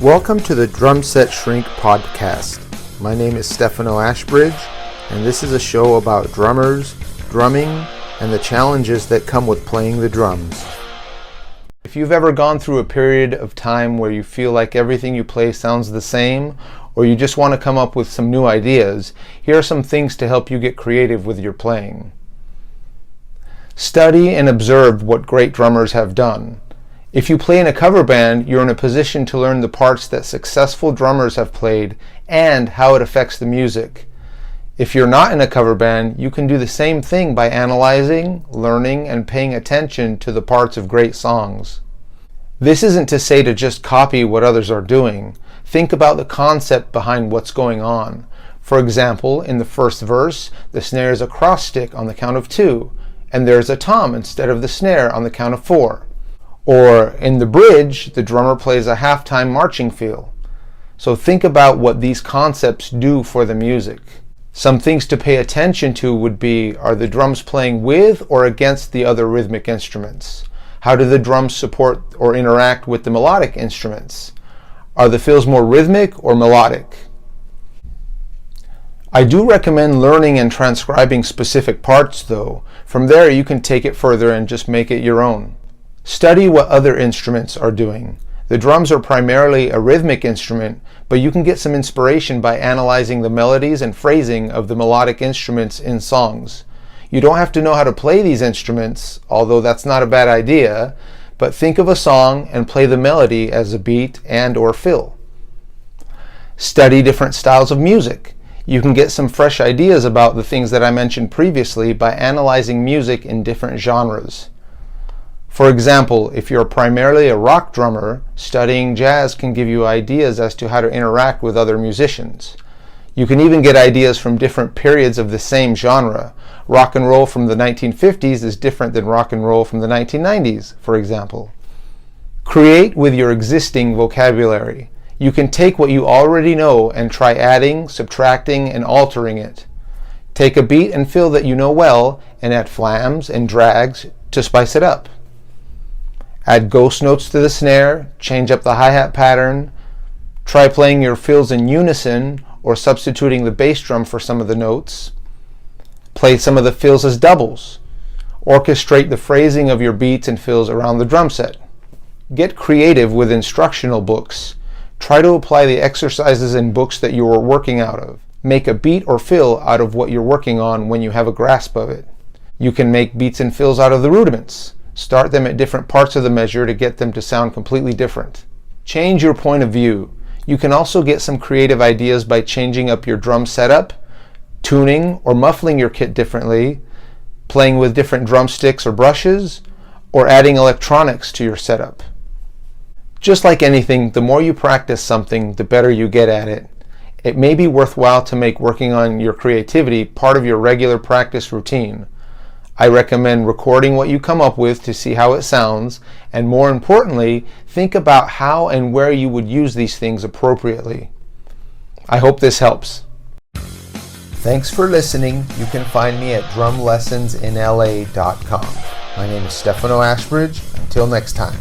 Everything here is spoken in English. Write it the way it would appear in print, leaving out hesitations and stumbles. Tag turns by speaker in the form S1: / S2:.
S1: Welcome to the Drum Set Shrink podcast. My name is Stefano Ashbridge, and this is a show about drummers, drumming, and the challenges that come with playing the drums. If you've ever gone through a period of time where you feel like everything you play sounds the same, or you just want to come up with some new ideas, here are some things to help you get creative with your playing. Study and observe what great drummers have done. If you play in a cover band, you're in a position to learn the parts that successful drummers have played and how it affects the music. If you're not in a cover band, you can do the same thing by analyzing, learning, and paying attention to the parts of great songs. This isn't to say to just copy what others are doing. Think about the concept behind what's going on. For example, in the first verse, the snare is a cross stick on the count of 2, and there's a tom instead of the snare on the count of 4. Or in the bridge, the drummer plays a halftime marching feel. So think about what these concepts do for the music. Some things to pay attention to would be, are the drums playing with or against the other rhythmic instruments? How do the drums support or interact with the melodic instruments? Are the fills more rhythmic or melodic? I do recommend learning and transcribing specific parts though. From there you can take it further and just make it your own. Study what other instruments are doing. The drums are primarily a rhythmic instrument, but you can get some inspiration by analyzing the melodies and phrasing of the melodic instruments in songs. You don't have to know how to play these instruments, although that's not a bad idea, but think of a song and play the melody as a beat and/or fill. Study different styles of music. You can get some fresh ideas about the things that I mentioned previously by analyzing music in different genres. For example, if you're primarily a rock drummer, studying jazz can give you ideas as to how to interact with other musicians. You can even get ideas from different periods of the same genre. Rock and roll from the 1950s is different than rock and roll from the 1990s, for example. Create with your existing vocabulary. You can take what you already know and try adding, subtracting, and altering it. Take a beat and fill that you know well and add flams and drags to spice it up. Add ghost notes to the snare, change up the hi-hat pattern, try playing your fills in unison or substituting the bass drum for some of the notes. Play some of the fills as doubles. Orchestrate the phrasing of your beats and fills around the drum set. Get creative with instructional books. Try to apply the exercises in books that you are working out of. Make a beat or fill out of what you're working on when you have a grasp of it. You can make beats and fills out of the rudiments. Start them at different parts of the measure to get them to sound completely different. Change your point of view. You can also get some creative ideas by changing up your drum setup, tuning or muffling your kit differently, playing with different drumsticks or brushes, or adding electronics to your setup. Just like anything, the more you practice something, the better you get at it. It may be worthwhile to make working on your creativity part of your regular practice routine. I recommend recording what you come up with to see how it sounds, and more importantly, think about how and where you would use these things appropriately. I hope this helps. Thanks for listening. You can find me at drumlessonsinla.com. My name is Stefano Ashbridge. Until next time.